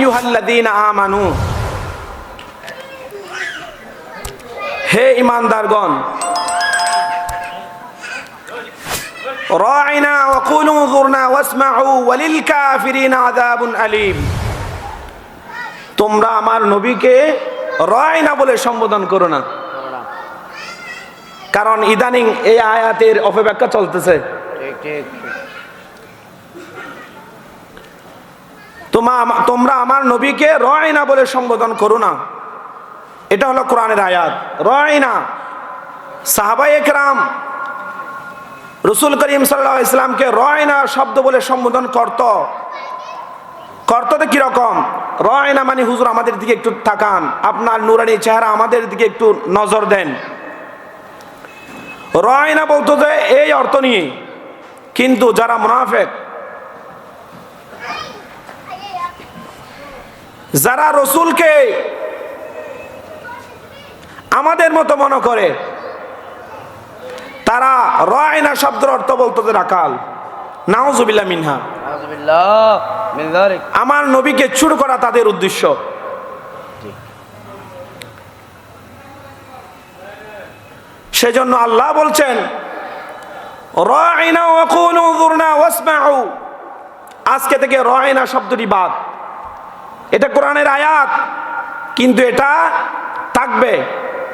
আইয়ুহাল্লাযীনা আমানু, হে ঈমানদারগণ, রাইনা ওয়া কুলু যুরনা ওয়াসমাউ ওয়ালিল কাফিরিনা আযাবুন আলীম। তোমরা আমার নবীকে রাইনা বলে সম্বোধন করো না, কারণ ইদানিং এই আয়াতের অপব্যাখ্যা চলতেছে। তোমরা আমার নবীকে রাইনা বলে সম্বোধন করো না, এটা হলো কোরআনের আয়াত। রাইনা, সাহাবায়ে কেরাম রাসূল করিম সাল্লাল্লাহু আলাইহি সাল্লামকে রাইনা শব্দ বলে সম্বোধন করতো তো কিরকম? রাইনা মানে হুজুর আমাদের দিকে একটু তাকান, আপনার নূরানি চেহারা আমাদের দিকে একটু নজর দেন। রাইনা বলতো যে এই অর্থ নিয়ে, কিন্তু যারা মুনাফিক, যারা রাসূলকে আমাদের মতো মনে করে, তারা রাইনা শব্দের অর্থ বলতো যে রাকাল। নাউজুবিল্লাহ মিনহা, আমার নবীকে ছোট করা তাদের উদ্দেশ্য। সেজন্য আল্লাহ বলছেন রাইনা ওয়া কুলু যুরনা ওয়াসমাউ, আজকে থেকে রাইনা শব্দটি বাদ। এটা কোরআনের আয়াত, কিন্তু এটা থাকবে,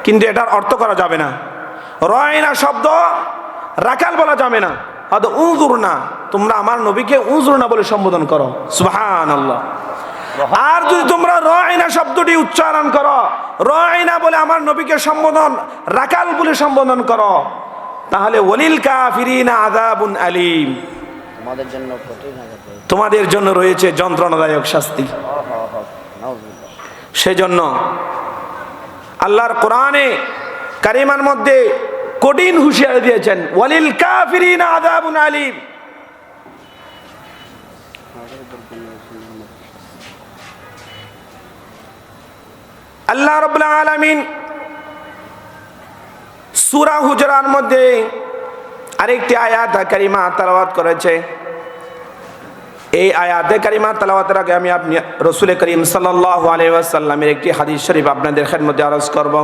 কিন্তু এটার অর্থ করা যাবে না। রাইনা শব্দ রাকাল বলা যাবে না। উযুরনা, তোমরা আমার নবীকে উযুরনা বলে সম্বোধন করো। সুবহানাল্লাহ। আর যদি তোমরা রাইনা শব্দটি উচ্চারণ করো, রাইনা বলে আমার নবীকে সম্বোধন, রাকাল বলে সম্বোধন করো, তাহলে ওয়ালিল কাফিরিনা আযাবুন আলীম, তোমাদের জন্য রয়েছে যন্ত্রণাদায়ক শাস্তি। সেজন্য আল্লাহর কোরআনে কারিমার মধ্যে কঠিন হুঁশিয়ারি দিয়েছেন, ওয়ালিল কাফিরিনা আযাবুন আলীম। আল্লাহ রাব্বুল আলামিন সূরা হুজুরার মধ্যে আরেকটি আয়াত কারিমা তেলাওয়াত করেছে। এই আয়াতে কারিমা তেলাওয়াতের আগে আমি আপনি রাসূল করিম সাল্লাল্লাহু আলাইহি ওয়াসাল্লামের একটি হাদিস শরীফ আপনাদের খেদমতে আরজ করব।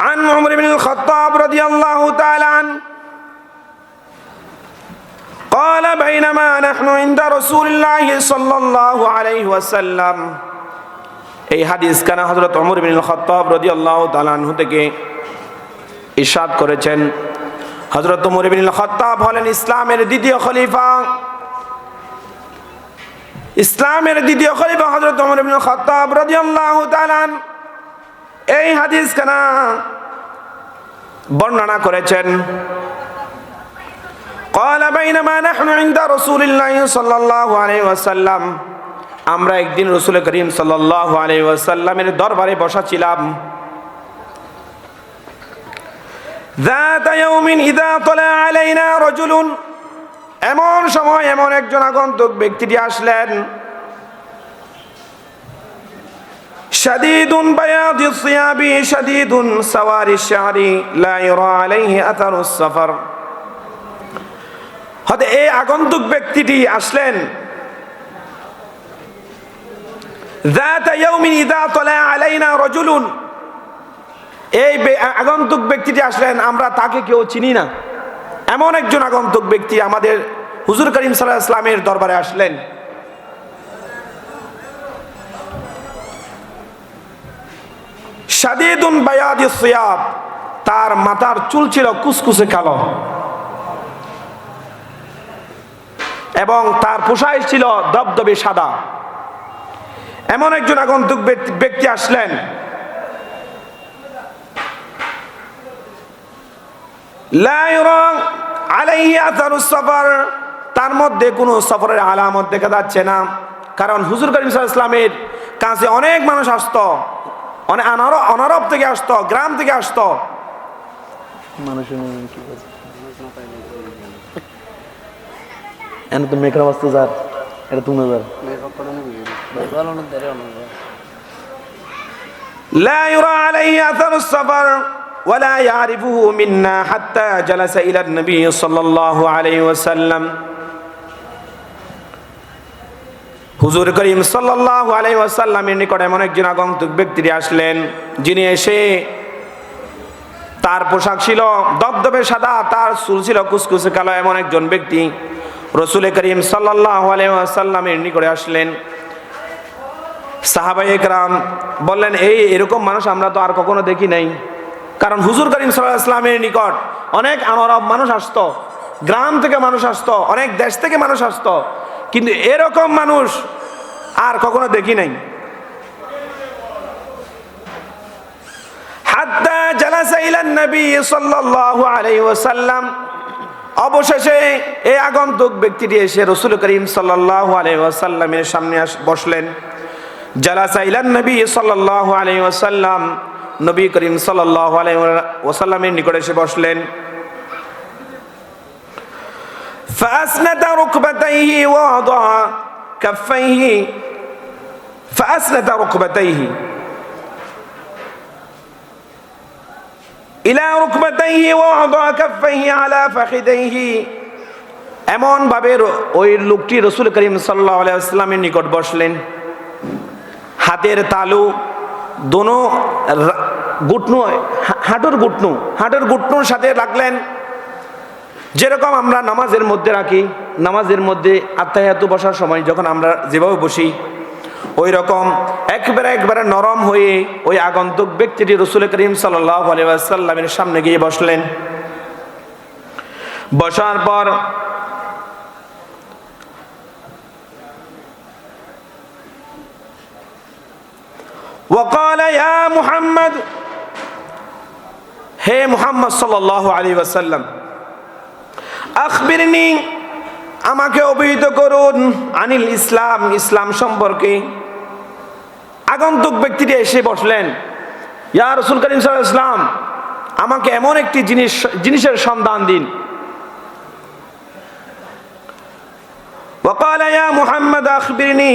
عن عمر بن الخطاب رضي الله تعالى عنه قال بينما نحن عند رسول الله صلى الله عليه وسلم, এই হাদিস কানা হযরত ওমর বিন খাত্তাব রাদিয়াল্লাহু তাআলা আনহু থেকে ইরশাদ করেছেন, হযরত ওমর বিন খাত্তাব হলেন ইসলামের দ্বিতীয় খলিফা। ইসলামের দ্বিতীয় খলিফা হযরত ওমর বিন খাত্তাব রাদিয়াল্লাহু তাআলা এই হাদিস কানা বর্ণনা করেছেন। قال بينما نحن عند رسول الله صلى الله عليه وسلم, আমরা একদিন রাসূল করিম সাল্লাল্লাহু আলাইহি ওয়াসাল্লামের দরবারে বসা ছিলাম। ذات يوم اذا طلع علينا رجل, এমন সময় এমন একজন আগন্তুক ব্যক্তিটি আসলেন। শাদীদুন বায়াদিস সিয়াবি শাদীদুন সাওয়ারিশ শা'রি লা ইরা আলাইহি আথারুস সাফার, হতে এই আগন্তুক ব্যক্তিটি আসলেন। ذات يوم اذا طلع علينا رجل, এই আগন্তুক ব্যক্তিটি আসলেন, আমরা তাকে কেউ চিনি না। এমন একজন আগন্তুক ব্যক্তি আমাদের হুজুর করিম সাল্লাল্লাহু আলাইহি ওয়াসাল্লামের দরবারে আসলেন। শাদীদুন বায়াদিস সিয়াব, তার মাথার চুল ছিল কুচকুচে কালো, এবং তার পোশাক ছিল দবদবে সাদা। এমন একজন আগন্তুক ব্যক্তি আসলেন। লা ইরা আলাইহি আথারুস সাফার, তার মধ্যে কোনো সফরের আলামত দেখা যাচ্ছে না। কারণ হুজুর করিম সাল্লাল্লাহু আলাইহি ওয়াসাল্লামের কাছে অনেক মানুষ আসতো, অনেক অনারব থেকে আসতো, গ্রাম থেকে আসতো। لا يرى عليه أثر السفر ولا يعرفه منا حتى جلس إلى النبي صلى الله عليه وسلم, হুজুর করিম সাল্লাল্লাহু আলাইহি ওয়াসাল্লামের নিকট এমন একজন আগন্তুক ব্যক্তি আসলেন, যিনি এসে তার পোশাক ছিল দবদবে সাদা, তার চুল ছিল কুচকুচে কালো। এমন একজন ব্যক্তি রাসূল করিম সাল্লাল্লাহু আলাইহি ওয়াসাল্লামের নিকটে আসলেন। সাহাবায়ে কেরাম বললেন, এরকম মানুষ আমরা তো আর কখনো দেখি নাই। কারণ হুজুর করিম সাল্লাল্লাহু আলাইহি ওয়াসাল্লামের নিকট অনেক আরব মানুষ আসতো, গ্রাম থেকে মানুষ আসতো, অনেক দেশ থেকে মানুষ আসতো, কিন্তু এরকম মানুষ আর কখনো দেখি নাই। হাত্তা জালাসা ইলান নবী সাল্লাল্লাহু আলাইহি ওয়াসাল্লাম, অবশেষে এই আগন্তুক ব্যক্তিটি এসে রাসূল করিম সাল্লাল্লাহু আলাইহি ওয়াসাল্লামের সামনে বসলেন। জালাসা ইলান নবী সাল্লাল্লাহু আলাইহি ওয়াসাল্লাম, নবী করিম সাল্লাল্লাহু আলাইহি ওয়াসাল্লামের নিকটে এসে বসলেন। فأسند ركبتيه ووضع كفيه فأسند ركبتيه إلى ركبتيه ووضع كفيه على فخذيه। এমন ভাবে ওই লোকটি রাসূল করিম সাল্লাল্লাহু আলাইহি ওয়াসাল্লামের নিকট বসলেন, হাতের তালু দোনো ঘুটনু, হাঁটুর ঘুটনুর সাথে রাখলেন। যেরকম আমরা নামাজের মধ্যে রাখি, নামাজের মধ্যে আত্তাহিয়াতু বসার সময় যখন আমরা যেভাবে বসি, ওই রকম একবারে নরম হয়ে ওই আগন্তুক ব্যক্তিটি রাসূল করিম সাল্লাল্লাহু আলাইহি ওয়াসাল্লামের সামনে গিয়ে বসলেন। বসার পর وقال يا محمد, হে মুহাম্মদ সাল্লাল্লাহু আলাইহি ওয়াসাল্লাম, আখবিরনি, আমাকে অবহিত করুন, আনিল ইসলাম, ইসলাম সম্পর্কে। আগন্তুক ব্যক্তিটি এসে বসলেন, ইয়া রাসূল করিম সাল্লাল্লাহু আলাইহি ওয়াসাল্লাম, আমাকে এমন একটি জিনিসের সন্ধান দিন। وقال يا محمد আখবিরনি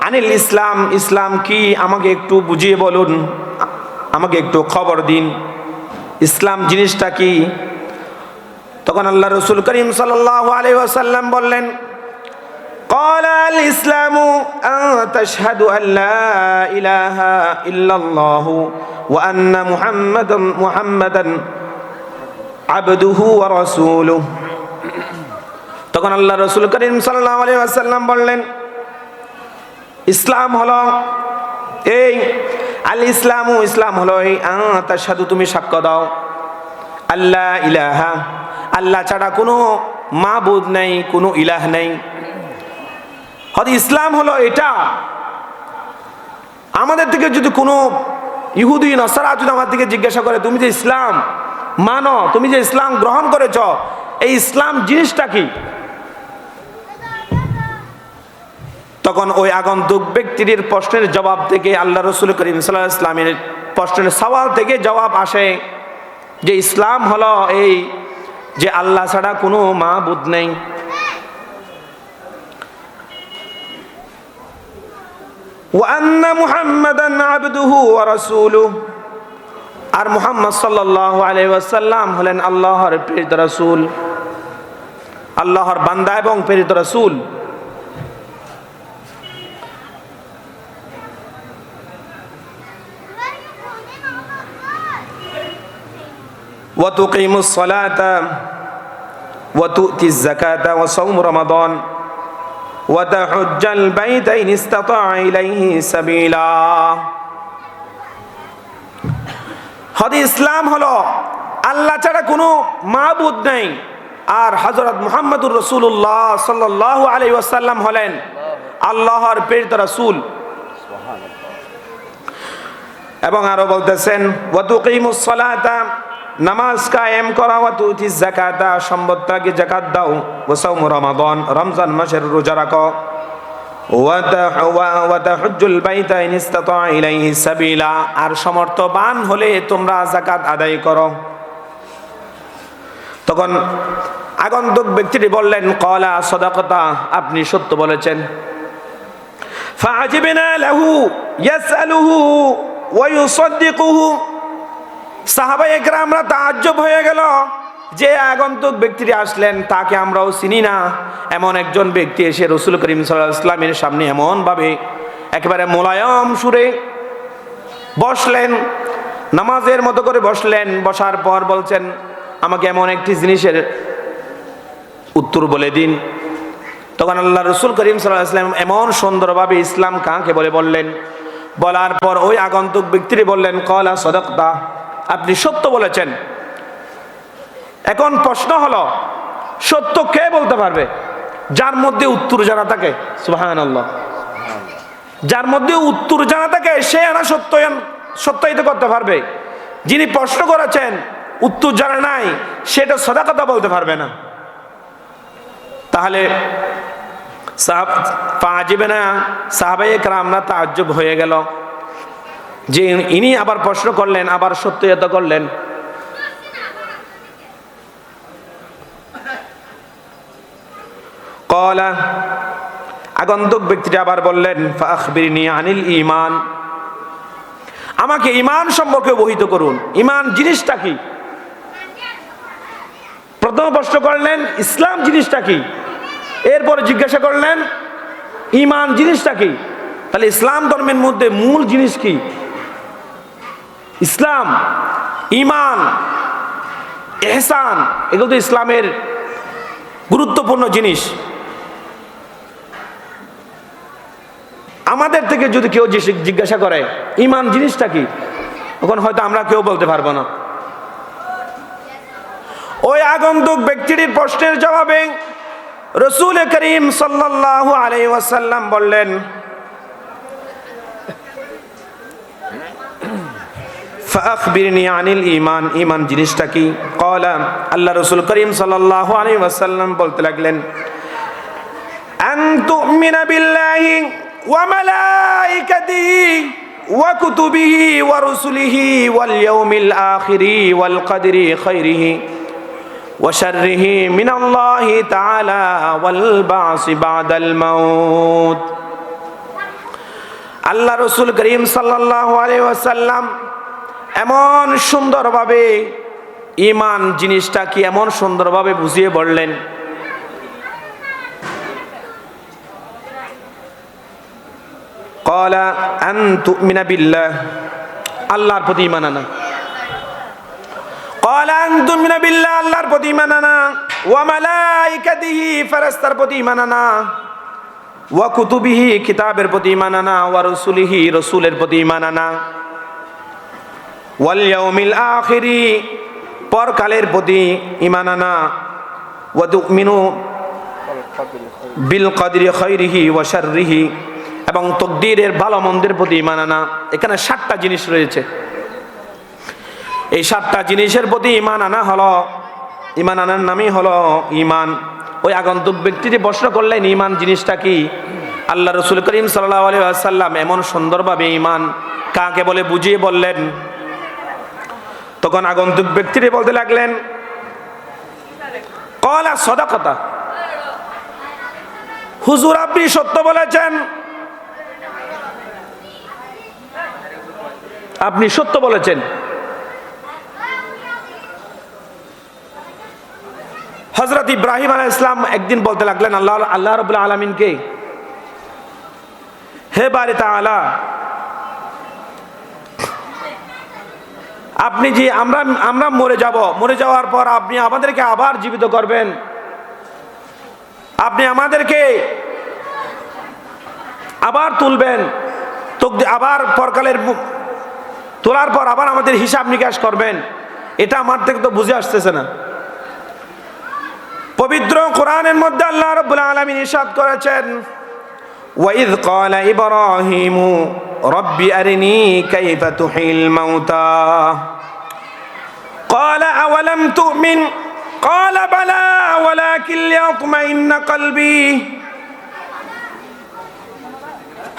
আনিল ইসলাম, ইসলাম কি আমাকে একটু বুঝিয়ে বলুন, আমাকে একটু খবর দিন, ইসলাম জিনিসটা কি। তখন আল্লাহ রাসূল করিম সাল্লাল্লাহু আলাইহি ওয়াসাল্লাম বললেন, ক্বালা আল ইসলামু আন তাশহাদু আন লা ইলাহা ইল্লাল্লাহু ওয়া আন্না মুহাম্মাদান আবদুহু ওয়া রাসূলুহু। তখন আল্লাহ রাসূল করিম সাল্লাল্লাহু আলাইহি ওয়াসাল্লাম বললেন, ইসলাম হলো এই, আল ইসলামু, ইসলাম হলো এই, আন তাশহাদু, তুমি সাক্ষ্য দাও, আল্লাহ ইলাহা, আল্লাহ ছাড়া কোনো মাবুদ নাই, কোনো ইলাহ নাই। হয়তো ইসলাম হলো এটা। আমাদের থেকে যদি কোনো ইহুদি নাসারা যদি আমার থেকে জিজ্ঞাসা করে, তুমি যে ইসলাম মানো, তুমি যে ইসলাম গ্রহণ করেছ, এই ইসলাম জিনিসটা কি, তখন ওই আগন্তুক ব্যক্তির প্রশ্নের জবাব থেকে, আল্লাহ রাসূল করিম সাল্লাল্লাহু আলাইহি ওয়াসাল্লামের প্রশ্নের সওয়াল থেকে জবাব আসে যে ইসলাম হলো এই যে আল্লাহ ছাড়া কোনো মাবুদ নেই। ওয়া আন্না মুহাম্মাদান আবদুহু ওয়া রাসূলুহু, আর মুহাম্মদ সাল্লাল্লাহু আলাইহি ওয়াসাল্লাম হলেন আল্লাহর প্রেরিত রাসূল, আল্লাহর বান্দা এবং প্রেরিত রাসূল। وتقيم الصلاة وتؤتي الزكاة وصوم رمضان وتحج البيت إن استطاع إليه سبيلا। হদি ইসলাম হলো আল্লাহ ছাড়া কোনো মাবুদ নেই, আর হযরত মুহাম্মদুর রাসূলুল্লাহ সাল্লাল্লাহু আলাইহি ওয়াসাল্লাম হলেন আল্লাহর প্রেরিত রাসূল। এবং আরো বলতেছেন, ওয়া তুকিমুস সালাতা, নামাজ কায়েম করা, ওয়া তুতিজ যাকাতা, সম্পদটাকে যাকাত দাও, ওয়া সাওম রমাদান, রমজান মাসের রোজা রাখো, ওয়া তাহুজ্জুল বাইতা ইন ইসতাতা ইলাইহি সাবিলা, আর সমর্থবান হলে তোমরা যাকাত আদায় করো। তখন আগন্তুক ব্যক্তিটি বললেন, ক্বালা সাদাকাতা, আপনি সত্য বলেছেন। ফাআজিবনা লাহু ইয়াসআলুহু ওয়া ইউসাদ্দিকুহু, সাহাবায়ে কেরামরা তাআজ্জব হয়ে গেল যে আগন্তুক ব্যক্তিটি আসলেন তাকে আমরাও চিনি না, এমন একজন ব্যক্তি এসে রসুল করিম সাল্লাল্লাহু আলাইহি ওয়াসাল্লামের সামনে এমনভাবে একেবারে মোলায়েম সুরে বসলেন, নামাজের মতো করে বসলেন। বসার পর বলছেন, আমাকে এমন একটি জিনিসের উত্তর বলে দিন। তখন আল্লাহ রসুল করিম সাল্লাল্লাহু আলাইহি ওয়াসাল্লাম এমন সুন্দরভাবে ইসলাম কাকে বলে বললেন। বলার পর ওই আগন্তুক ব্যক্তিটি বললেন, ক্বালা সাদাকতা, আপনি সত্য বলেছেন। এখন প্রশ্ন হলো, সত্য কে বলতে পারবে? যার মধ্যে উত্তর জানা থাকে। সুবহানাল্লাহ। যার মধ্যে উত্তর জানা থাকে সে আনা সত্যায়িত করতে পারবে। যিনি প্রশ্ন করেছেন উত্তর জানা নাই, সেটা সাদাকতা বলতে পারবে না। তাহলে সাহাবায়ে কেরামরা তাজ্জব হয়ে গেল যে ইনি আবার প্রশ্ন করলেন, আবার সত্যায়িত করলেন। ক্বালা, আগন্তুক ব্যক্তিটা আবার বললেন, ফাখবিরনি আনিল ঈমান, আমাকে ঈমান সম্পর্কে অবহিত করুন। ঈমান জিনিসটা কি? প্রথম প্রশ্ন করলেন ইসলাম জিনিসটা কি, এরপরে জিজ্ঞাসা করলেন ঈমান জিনিসটা কি। তাহলে ইসলাম ধর্মের মধ্যে মূল জিনিস কি? ইসলাম, ঈমান, ইহসান, এগুলো তো ইসলামের গুরুত্বপূর্ণ জিনিস। আমাদের থেকে যদি কেউ জিজ্ঞাসা করে ঈমান জিনিসটা কি, তখন হয়তো আমরা কেউ বলতে পারবো না। ওই আগন্তুক ব্যক্তিটির প্রশ্নের জবাবে রাসূল করিম সাল্লাল্লাহু আলাইহি ওয়াসাল্লাম বললেন, ফাখবিরনি আনিল ঈমান, ঈমান জিনিসটা কি? ক্বালা, আল্লাহ রাসূল করিম সাল্লাল্লাহু আলাইহি ওয়াসাল্লাম বলতে লাগলেন, আন তুমিনা বিল্লাহি ওয়া মালাইকাতিহি ওয়া কুতুবিহি ওয়া রুসুলিহি ওয়াল ইয়াউমিল আখিরি ওয়াল কদরি খাইরিহি ওয়া শাররিহি মিনাল্লাহি তাআলা ওয়াল বা'সি বা'দাল মাউত। আল্লাহ রাসূল করিম সাল্লাল্লাহু আলাইহি ওয়াসাল্লাম এমন সুন্দরভাবে ঈমান জিনিসটা কি এমন সুন্দরভাবে বুঝিয়ে বললেন। ক্বালা আন তুমিনা বিল্লাহ, আল্লাহর প্রতি ঈমান আনা। ক্বালা আন তুমিনা বিল্লাহ, আল্লাহর প্রতি ঈমান আনা। ওয়া মালাইকাতিহি, ফেরেশতার প্রতি ঈমান আনা। ওয়া কুতুবিহি, কিতাবের প্রতি ঈমান আনা। ওয়া রুসুলিহি, রাসূলের প্রতি ঈমান আনা। ওয়াল ইয়াউমিল আখিরি, পরকালের প্রতি ঈমান আনা। ওয়া তুমিনু বিল কদরি খাইরিহি ওয়া শাররিহি, এবং তকদীরের ভালো মন্দের প্রতি ঈমান আনা। এখানে 7টা জিনিস রয়েছে। এই 7টা জিনিসের প্রতি ঈমান আনা হলো, ঈমান আনার নামই হলো ঈমান। ওই আগন্তুক ব্যক্তিটি প্রশ্ন করলেন ঈমান জিনিসটা কি? আল্লাহ রাসূল করিম সাল্লাল্লাহু আলাইহি ওয়াসাল্লাম এমন সুন্দরভাবে ঈমান কাকে বলে বুঝিয়ে বললেন। তখন আগন্তুক ব্যক্তিটি বলতে লাগলেন, ক্বালা সাদাকাতা, হুজুর আপনি সত্য বলেছেন, আপনি সত্য বলেছেন। হযরত ইব্রাহিম আলাইহিস সালাম একদিন বলতে লাগলেন আল্লাহ রাব্বুল আলামিনকে, হে বারি তাআলা, আপনি যে আমরা মরে যাব, মরে যাওয়ার পর আপনি আমাদেরকে আবার জীবিত করবেন, আপনি আমাদেরকে আবার তুলবেন, আবার পরকালের তোলার পর আবার আমাদের হিসাব নিকাশ করবেন, এটা আমার থেকে তো বুঝে আসতেছে না। পবিত্র কোরআনের মধ্যে আল্লাহ রাব্বুল আলামিন ইরশাদ করেছেন, ওয়াইদ ক্বালা ইব্রাহিমু রব্বি আরিনি কাইফা তুহিল মাউতা ক্বালা আওয়ালাম তুমিন ক্বালা বালা ওয়ালাকিন লিয়াতমাইন্না কলবি।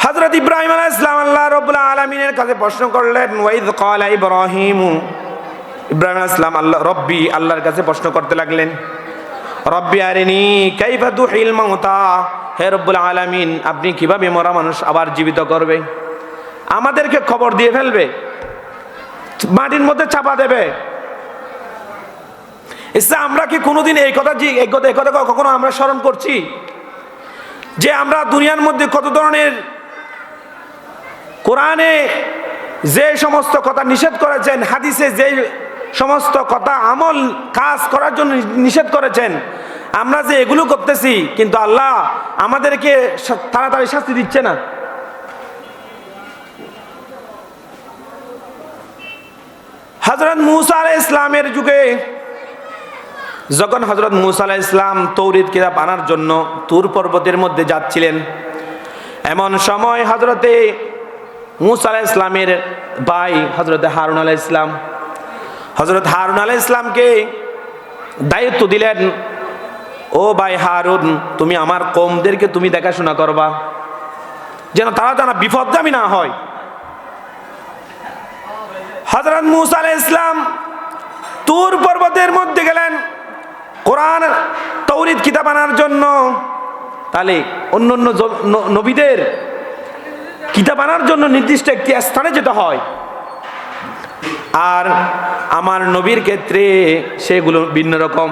হযরত ইব্রাহিম আলাইহিস সালাম আল্লাহ রাব্বুল আলামিনের কাছে প্রশ্ন করলেন, ওয়াইদ ক্বালা ইব্রাহিমু, ইব্রাহিম আলাইহিস সালাম রব্বি, আল্লাহর কাছে প্রশ্ন করতে লাগলেন, রব্বি আরিনি কাইফা তুহিল মাউতা, হে রব্বুল আলামিন আপনি কিভাবে মরা মানুষ আবার জীবিত করবে? আমাদেরকে খবর দিয়ে ফেলবে, মাটির মধ্যে চাপা দেবে, আমরা কি কোনোদিন এই কথা কখনো আমরা স্মরণ করছি যে আমরা দুনিয়ার মধ্যে কত ধরনের কোরআনে যে সমস্ত কথা নিষেধ করেছেন, হাদিসে যে সমস্ত কথা আমল কাজ করার জন্য নিষেধ করেছেন, আমরা যে এগুলো করতেছি কিন্তু আল্লাহ আমাদেরকে তাড়াতাড়ি শাস্তি দিচ্ছে না। হযরত মূসা আলাইহিস ইসলামের যুগে যখন হযরত মূসা আলাইহিস ইসলাম তাওরীত কিতাব আনার জন্য তুর পর্বতের মধ্যে যাচ্ছিলেন, এমন সময় হযরতে মূসা আলাইহিস ইসলামের ভাই হযরতে হারুন আলাইহিস ইসলাম হযরত হারুন আলাইহিস ইসলামকে দায়িত্ব দিলেন, ও ভাই হারুন, তুমি আমার কওমদেরকে তুমি দেখাশোনা করবা যেন তারা যেন বিপদগামী না হয়। হযরত মূসা আলাইহিস ইসলাম তুর পর্বতের মধ্যে গেলেন কোরআন তাওরীত কিতাব আনার জন্য। তাহলে অন্যান্য নবীদের কিতাব আনার জন্য নির্দিষ্ট একটি স্থানে যেতে হয়, আর আমার নবীর ক্ষেত্রে সেগুলো ভিন্ন রকম।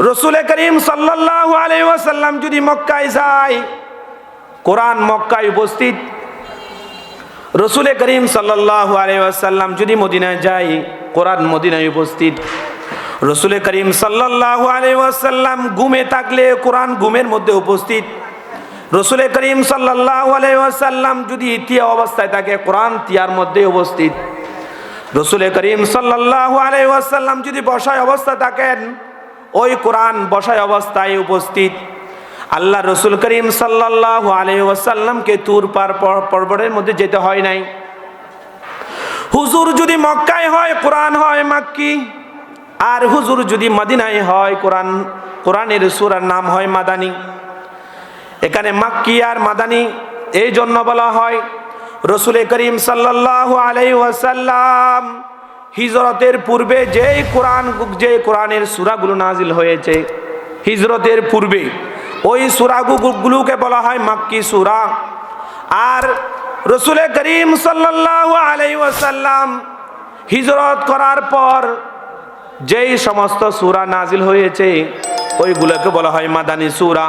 রাসূল করিম সাল্লাল্লাহু আলাইহি ওয়াসাল্লাম যদি মক্কায় যায়, কোরআন মক্কায় উপস্থিত। রাসূল করিম সাল্লাল্লাহু আলাইহি ওয়াসাল্লাম যদি মদিনায় যায়, কোরআন মদিনায় উপস্থিত। রাসূল করিম সাল্লাল্লাহু আলাইহি ওয়াসাল্লাম ঘুমে থাকলে কোরআন ঘুমের মধ্যে উপস্থিত। রাসূল করিম সাল্লাল্লাহু আলাইহি ওয়াসাল্লাম যদি তিয়া অবস্থায় থাকে, কোরআন তিয়ার মধ্যে উপস্থিত। রাসূল করিম সাল্লাল্লাহু আলাইহি ওয়াসাল্লাম যদি বসায় অবস্থায় থাকেন, ওই কোরআন বসায় অবস্থায় উপস্থিত। আল্লাহ রাসূল করিম সাল্লাল্লাহু আলাইহি ওয়াসাল্লামকে তুর পর্বতের মধ্যে যেতে হয় নাই। হুজুর যদি মক্কায় হয়, কোরআন হয় মাক্কি, আর হুজুর যদি মদিনায় হয়, কোরআনের সূরার নাম হয় মাদানী। এখানে মাক্কি আর মাদানী এই জন্য বলা হয়, রাসূল করিম সাল্লাল্লাহু আলাইহি ওয়াসাল্লাম হিজরতের পূর্বে যে কোরআনের সূরাগুলো নাজিল হয়েছে, হিজরতের পূর্বে ওই সূরাগুলোকে বলা হয় মাক্কি সূরা। আর রাসূল করিম সাল্লাল্লাহু আলাইহি ওয়াসাল্লাম হিজরত করার পর যেই সমস্ত সূরা নাজিল হয়েছে ওইগুলোকে বলা হয় মাদানী সূরা।